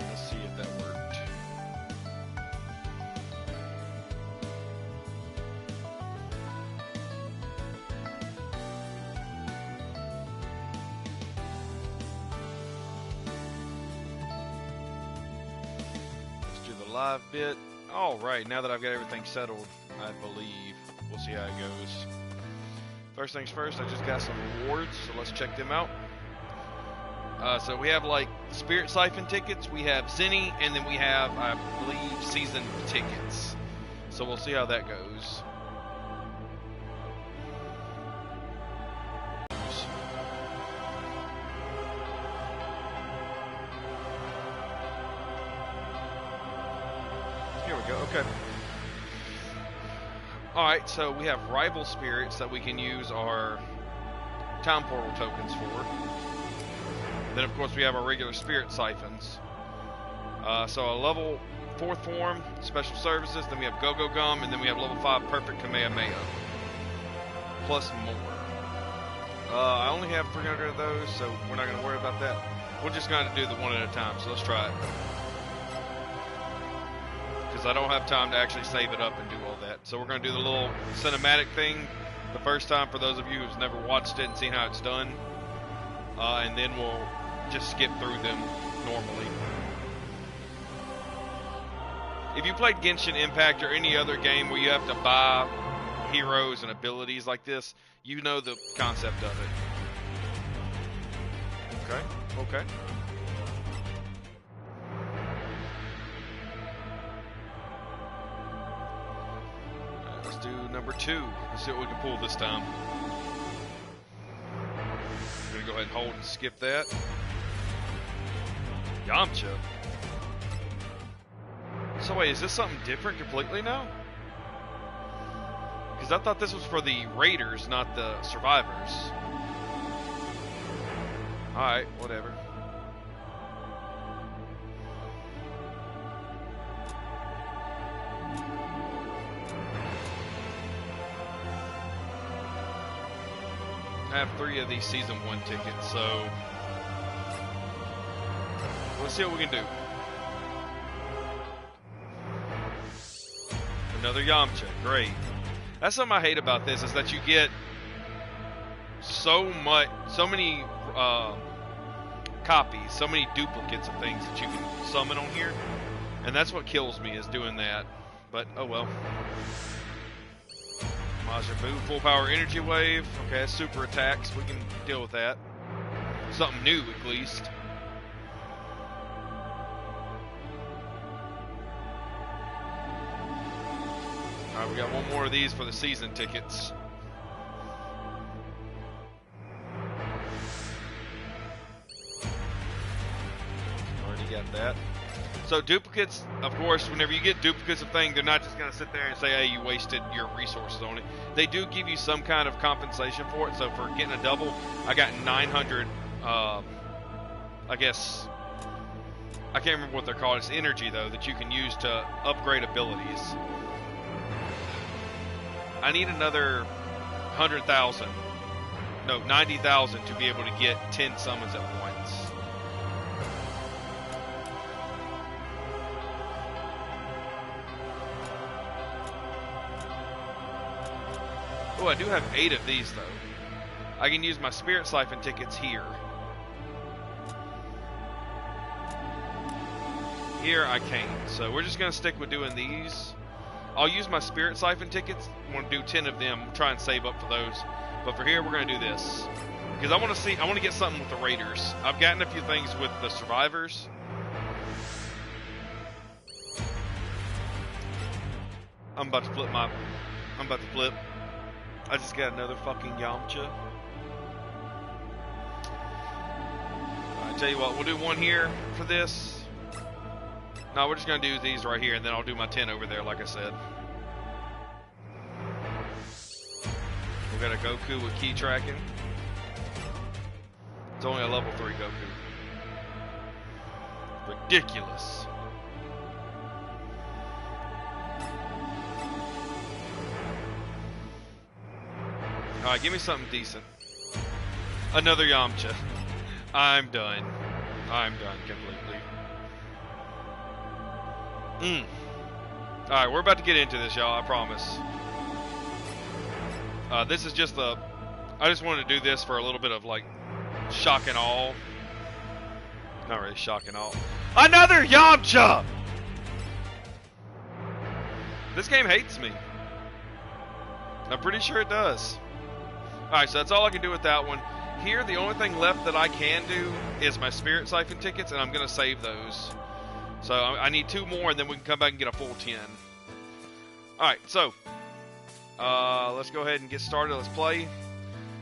Let's see if that worked. Let's do the live bit. All right, now that I've got everything settled, I believe we'll see how it goes. First things first, I just got some rewards, so let's check them out. So we have like Spirit Siphon tickets, we have Zenny, and then we have, I believe, season tickets. So we'll see how that goes. Here we go, okay. Alright, so we have rival spirits that we can use our time portal tokens for. Then, of course, we have our regular spirit siphons. So a level 4th form, special services, then we have Go-Go Gum, and then we have level 5 perfect Kamehameha. Plus more. I only have 300 of those, so we're not going to worry about that. We're just going to do the one at a time, so let's try it. Because I don't have time to actually save it up and do all that. So we're going to do the little cinematic thing the first time for those of you who've never watched it and seen how it's done. And then we'll just skip through them normally. If you played Genshin Impact or any other game where you have to buy heroes and abilities like this, you know the concept of it. Okay. Alright, let's do number 2. Let's see what we can pull this time. I'm gonna go ahead and hold and skip that. Yamcha. So wait, is this something different completely now? Because I thought this was for the raiders, not the survivors. Alright, whatever. I have 3 of these Season 1 tickets, so let's see what we can do. Another Yamcha, great. That's something I hate about this, is that you get so many copies, so many duplicates of things that you can summon on here. And that's what kills me, is doing that. But, oh well. Majin Buu, full power energy wave. Okay, that's super attacks. We can deal with that. Something new, at least. Alright, we got one more of these for the season tickets. Already got that. So duplicates, of course, whenever you get duplicates of things, they're not just going to sit there and say, hey, you wasted your resources on it. They do give you some kind of compensation for it. So for getting a double, I got 900, I guess, I can't remember what they're called. It's energy, though, that you can use to upgrade abilities. I need another 100,000, no, 90,000 to be able to get 10 summons at once. Oh, I do have 8 of these, though. I can use my Spirit Siphon tickets here. Here I can't, so we're just going to stick with doing these. I'll use my Spirit Siphon tickets. I'm going to do 10 of them, try and save up for those. But for here, we're going to do this. Because I want to get something with the Raiders. I've gotten a few things with the Survivors. I'm about to flip. I just got another fucking Yamcha. I tell you what, we'll do one here for this. No, we're just going to do these right here, and then I'll do my 10 over there, like I said. We got a Goku with key tracking. It's only a level 3 Goku. Ridiculous. Alright, give me something decent. Another Yamcha. I'm done. I'm done completely. Alright, we're about to get into this, y'all, I promise. This is just the... I just wanted to do this for a little bit of, like, shock and awe. Not really shock and awe. Another Yamcha! This game hates me. I'm pretty sure it does. Alright, so that's all I can do with that one. Here, the only thing left that I can do is my Spirit Siphon tickets, and I'm going to save those. So I need 2 more, and then we can come back and get a full 10. Alright, so let's go ahead and get started. Let's play.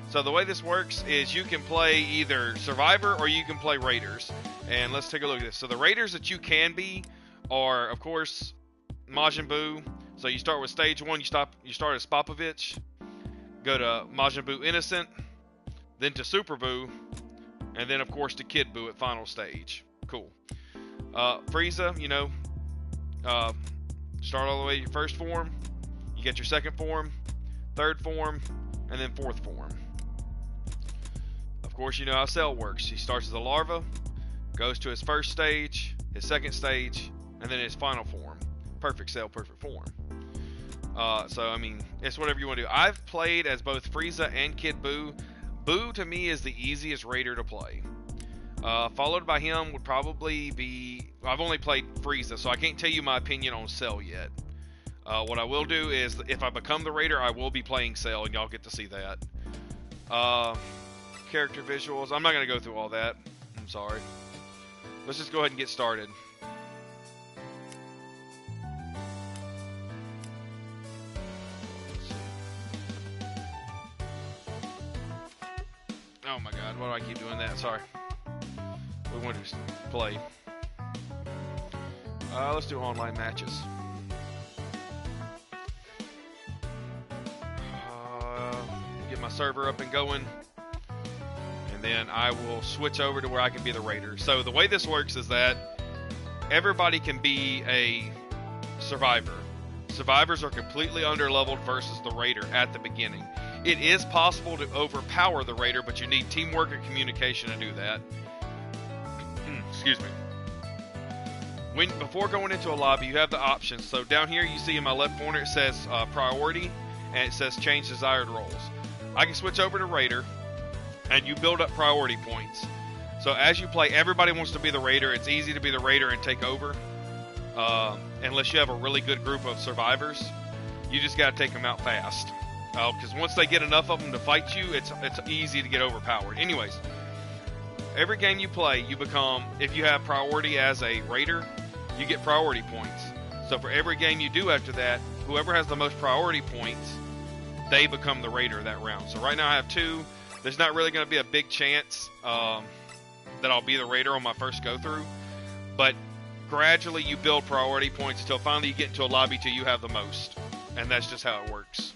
So the way this works is you can play either Survivor or you can play Raiders. And let's take a look at this. So the Raiders that you can be are, of course, Majin Buu. So you start with stage 1, you start as Popovich, go to Majin Buu Innocent, then to Super Buu, and then of course to Kid Buu at final stage. Cool. Frieza, you know, start all the way your first form, you get your second form, third form, and then fourth form. Of course, you know how Cell works. He starts as a larva, goes to his first stage, his second stage, and then his final form. Perfect Cell, perfect form. So, I mean, it's whatever you want to do. I've played as both Frieza and Kid Buu. Buu, to me, is the easiest Raider to play. Followed by him would probably be... I've only played Frieza, so I can't tell you my opinion on Cell yet. What I will do is, if I become the Raider, I will be playing Cell, and y'all get to see that. Character visuals. I'm not going to go through all that. I'm sorry. Let's just go ahead and get started. Oh my god, why do I keep doing that? Sorry. We want to play. Let's do online matches. Get my server up and going. And then I will switch over to where I can be the Raider. So the way this works is that everybody can be a Survivor. Survivors are completely underleveled versus the Raider at the beginning. It is possible to overpower the Raider, but you need teamwork and communication to do that. Excuse me. Before going into a lobby, you have the options. So down here, you see in my left corner, it says priority, and it says change desired roles. I can switch over to Raider, and you build up priority points. So as you play, everybody wants to be the Raider. It's easy to be the Raider and take over, unless you have a really good group of survivors. You just got to take them out fast. Because once they get enough of them to fight you, it's easy to get overpowered. Anyways, every game you play, you become, if you have priority as a Raider, you get priority points. So for every game you do after that, whoever has the most priority points, they become the Raider that round. So right now I have 2. There's not really going to be a big chance that I'll be the Raider on my first go-through. But gradually you build priority points until finally you get into a lobby till you have the most. And that's just how it works.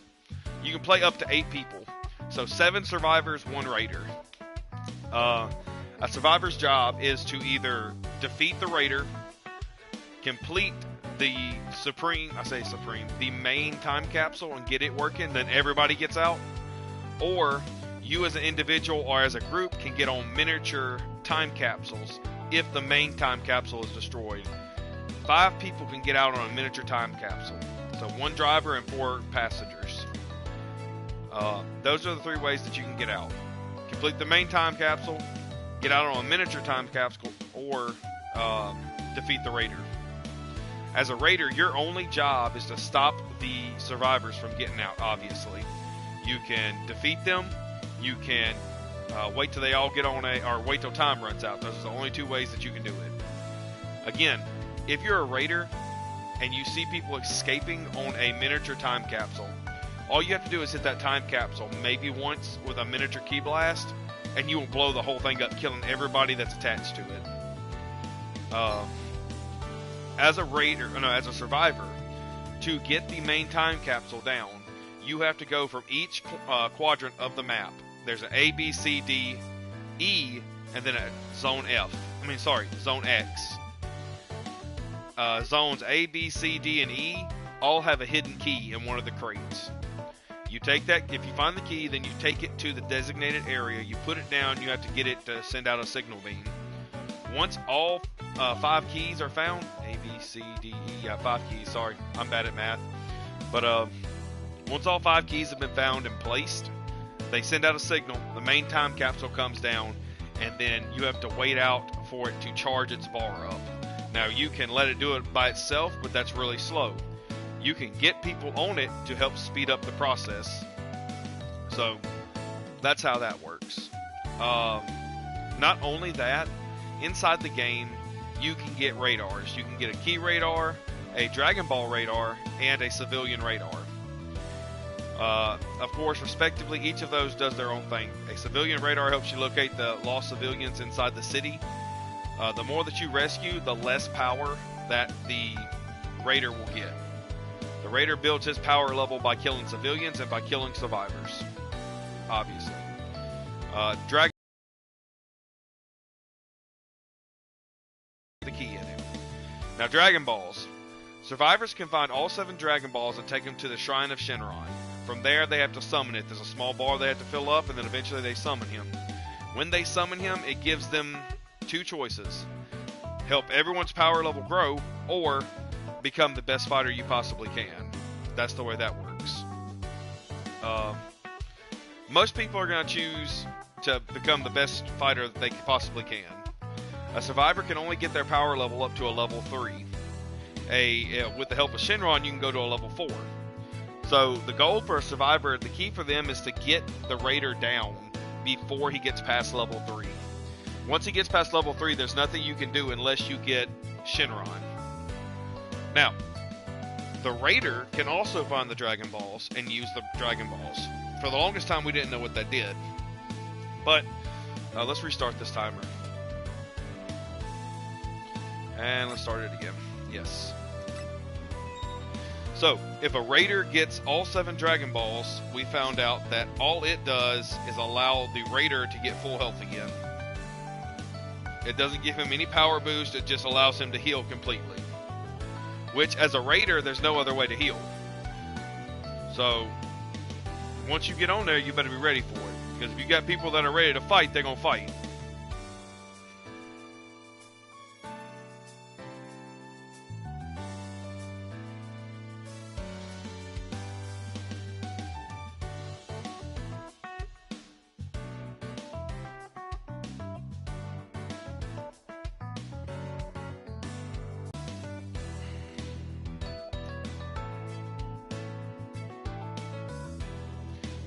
You can play up to 8 people. So 7 survivors, 1 Raider. A survivor's job is to either defeat the Raider, complete the the main time capsule and get it working, then everybody gets out. Or you as an individual or as a group can get on miniature time capsules if the main time capsule is destroyed. 5 people can get out on a miniature time capsule. So 1 driver and 4 passengers. Those are the 3 ways that you can get out. Complete the main time capsule, get out on a miniature time capsule, or defeat the Raider. As a Raider, your only job is to stop the survivors from getting out, obviously. You can defeat them, you can wait till they all get on or wait till time runs out. Those are the only 2 ways that you can do it. Again, if you're a Raider and you see people escaping on a miniature time capsule, all you have to do is hit that time capsule maybe once with a miniature key blast, and you will blow the whole thing up, killing everybody that's attached to it. As a survivor, to get the main time capsule down, you have to go from each quadrant of the map. There's an A, B, C, D, E, and then a zone zone X. Zones A, B, C, D, and E all have a hidden key in one of the crates. You take that, if you find the key, then you take it to the designated area, you put it down, you have to get it to send out a signal beam. Once all 5 keys are found, A, B, C, D, E, yeah, 5 keys, sorry, I'm bad at math. But once all 5 keys have been found and placed, they send out a signal, the main time capsule comes down, and then you have to wait out for it to charge its bar up. Now you can let it do it by itself, but that's really slow. You can get people on it to help speed up the process. So that's how that works. Not only that, inside the game you can get radars. You can get a key radar, a Dragon Ball radar, and a civilian radar. Of course, respectively, each of those does their own thing. A civilian radar helps you locate the lost civilians inside the city. The more that you rescue, the less power that the raider will get. The raider builds his power level by killing civilians and by killing survivors, obviously. Dragon the key in it. Now, Dragon Balls. Survivors can find all 7 Dragon Balls and take them to the Shrine of Shenron. From there, they have to summon it. There's a small bar they have to fill up, and then eventually they summon him. When they summon him, it gives them 2 choices. Help everyone's power level grow, or become the best fighter you possibly can. That's the way that works. Most people are going to choose to become the best fighter that they possibly can. A survivor can only get their power level up to a level 3. With the help of Shenron, you can go to a level 4. So the goal for a survivor, the key for them is to get the raider down before he gets past level 3. Once he gets past level 3, there's nothing you can do unless you get Shenron. Now, the raider can also find the Dragon Balls and use the Dragon Balls. For the longest time, we didn't know what that did. But let's restart this timer. And let's start it again. Yes. So, if a raider gets all 7 Dragon Balls, we found out that all it does is allow the raider to get full health again. It doesn't give him any power boost, it just allows him to heal completely. Which, as a raider, there's no other way to heal. So, once you get on there, you better be ready for it. Because if you got people that are ready to fight, they're going to fight.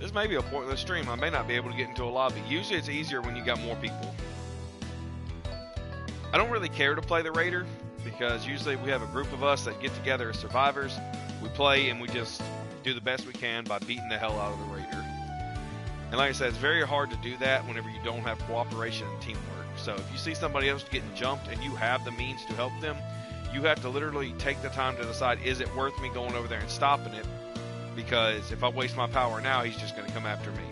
This may be a pointless stream. I may not be able to get into a lobby. Usually it's easier when you got more people. I don't really care to play the raider because usually we have a group of us that get together as survivors. We play and we just do the best we can by beating the hell out of the raider. And like I said, it's very hard to do that whenever you don't have cooperation and teamwork. So if you see somebody else getting jumped and you have the means to help them, you have to literally take the time to decide, is it worth me going over there and stopping it? Because if I waste my power now, he's just going to come after me.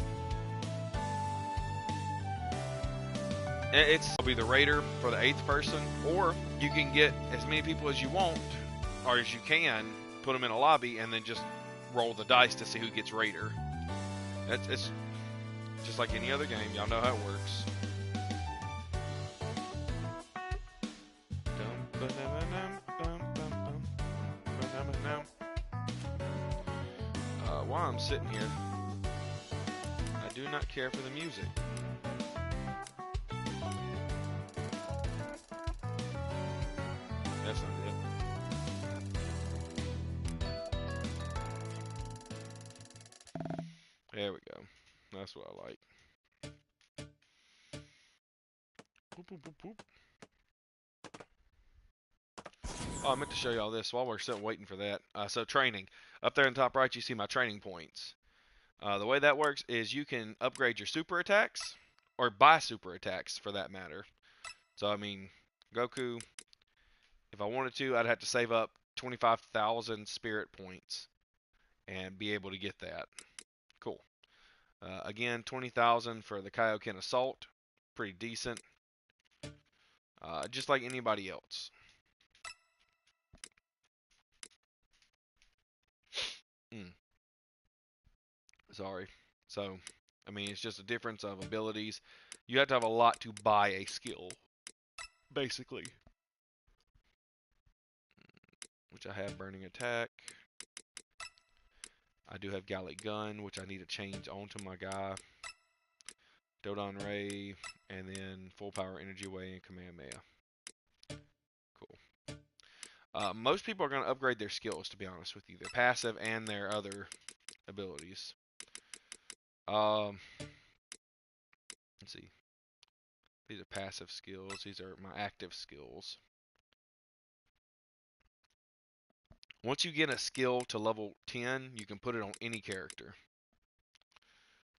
I'll be the raider for the 8th person, or you can get as many people as you want, or as you can, put them in a lobby, and then just roll the dice to see who gets raider. It's just like any other game. Y'all know how it works. While I'm sitting here, I do not care for the music. That's not it. There we go. That's what I like. Boop, boop, boop, boop. Oh, I meant to show y'all this while we're still waiting for that. So training. Up there in the top right, you see my training points. The way that works is you can upgrade your super attacks. or buy super attacks for that matter. So I mean, Goku, if I wanted to, I'd have to save up 25,000 spirit points and be able to get that. Cool. Again, 20,000 for the Kaioken Assault, pretty decent. Just like anybody else. Sorry. So, I mean, it's just a difference of abilities. You have to have a lot to buy a skill, basically. Which I have Burning Attack. I do have Gallic Gun, which I need to change onto my guy. Dodon Ray, and then Full Power Energy Way and Kamehameha. Cool. Most people are going to upgrade their skills, to be honest with you. Their passive and their other abilities. Let's see. These are passive skills. These are my active skills. Once you get a skill to level 10, you can put it on any character.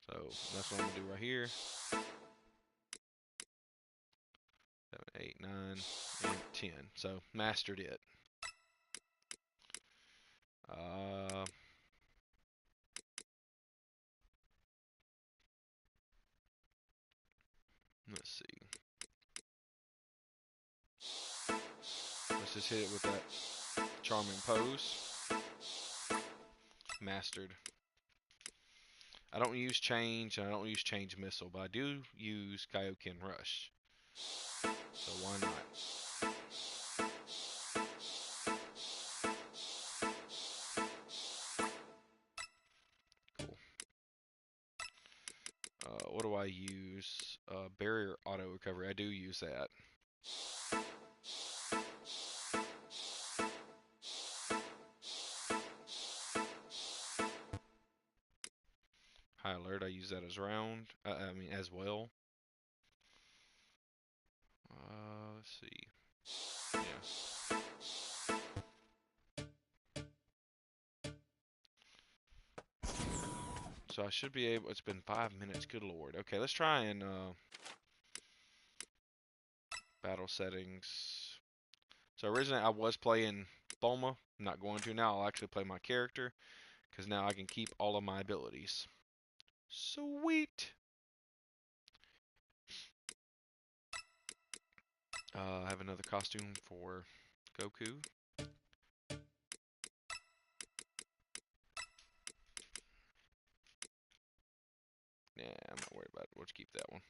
So that's what I'm going to do right here. 7, 8, 9, and 10. So mastered it. Let's see. Let's just hit it with that charming pose. Mastered. I don't use change, and I don't use change missile, but I do use Kaioken Rush. So why not? Cool. What do I use? Barrier auto recovery. I do use that. High alert. I use that as round. I mean as well. Let's see. Yeah. So I should be able. It's been 5 minutes. Good lord. Okay, let's try and battle settings. So originally I was playing Bulma. I'm not going to now. I'll actually play my character because now I can keep all of my abilities. Sweet. I have another costume for Goku. Nah, I'm not worried about it. We'll just keep that one.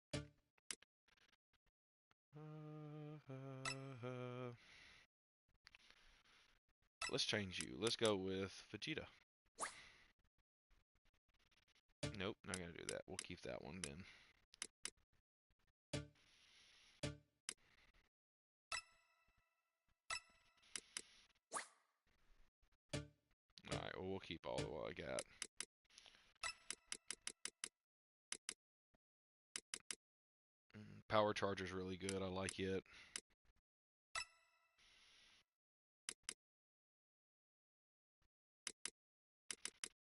Let's change you. Let's go with Vegeta. Nope, not gonna do that. We'll keep that one then. Alright, well, we'll keep all the what I got. Power Charger's really good. I like it.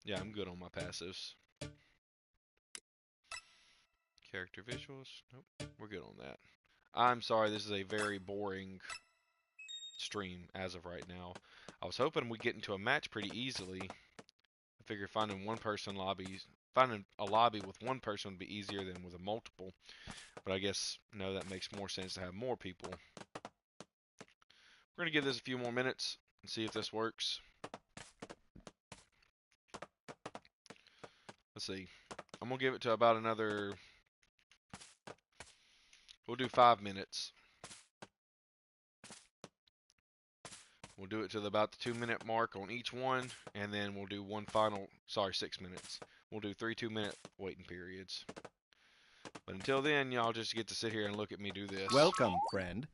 Yeah, I'm good on my passives. Character visuals. Nope, we're good on that. I'm sorry, this is a very boring stream as of right now. I was hoping we'd get into a match pretty easily. I figured finding a lobby with one person would be easier than with a multiple. But I guess, no, that makes more sense to have more people. We're going to give this a few more minutes and see if this works. Let's see. I'm going to give it to about another... We'll do 5 minutes. We'll do it to about the 2-minute mark on each one, and then we'll do one final... Sorry, 6 minutes. We'll do 3 2-minute waiting periods. But until then, y'all just get to sit here and look at me do this. Welcome, friend.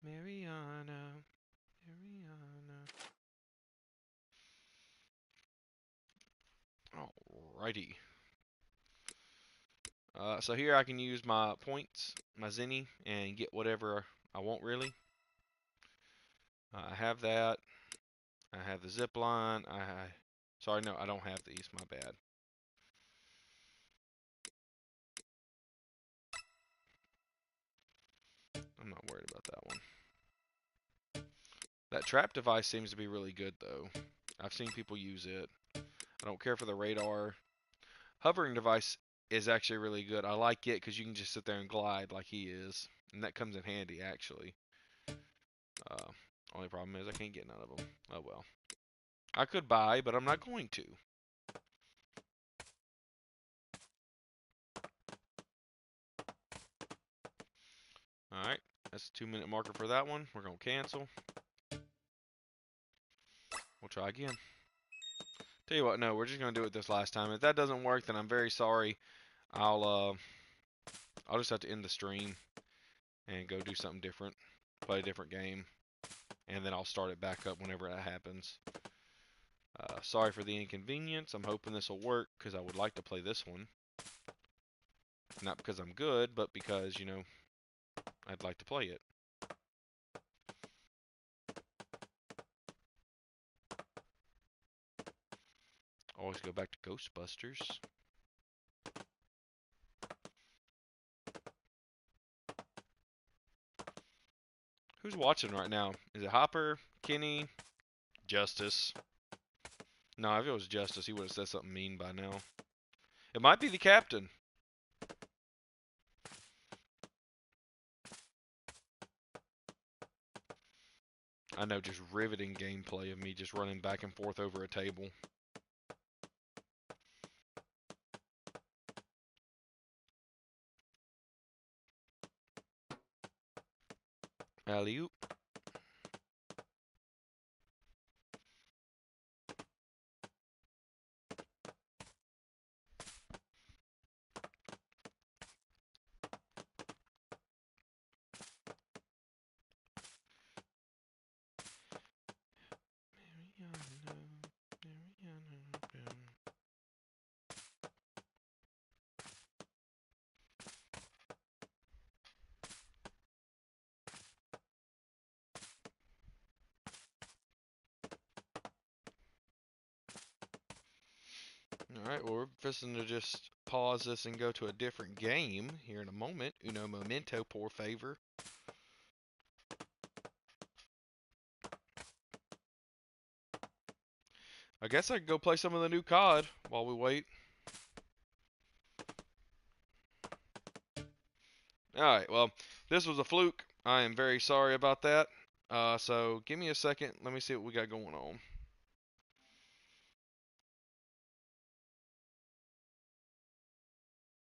Mariana, Mariana. Oh Alrighty. So here I can use my points, my zenny, and get whatever I want really. I have that. I have the zip line. Sorry, no, I don't have these. My bad. I'm not worried about that one. That trap device seems to be really good though. I've seen people use it. I don't care for the radar. Hovering device is actually really good. I like it because you can just sit there and glide like he is, and that comes in handy actually. Uh, Only problem is I can't get none of them. Oh well. I could buy, but I'm not going to. Alright, that's a 2-minute marker for that one. We're going to cancel. We'll try again. Tell you what, no, we're just going to do it this last time. If that doesn't work, then I'm very sorry. I'll just have to end the stream and go do something different. Play a different game. And then I'll start it back up whenever that happens. Sorry for the inconvenience. I'm hoping this will work because I would like to play this one. Not because I'm good, but because, you know, I'd like to play it. Always go back to Ghostbusters. Who's watching right now? Is it Hopper, Kenny, Justice? No, if it was Justice, he would have said something mean by now. It might be the captain. I know, just riveting gameplay of me just running back and forth over a table. Alley-oop. Alright, well, we're fixing to just pause this and go to a different game here in a moment. Uno momento, por favor. I guess I could go play some of the new COD while we wait. Alright, well, this was a fluke. I am very sorry about that. So, give me a second. Let me see what we got going on.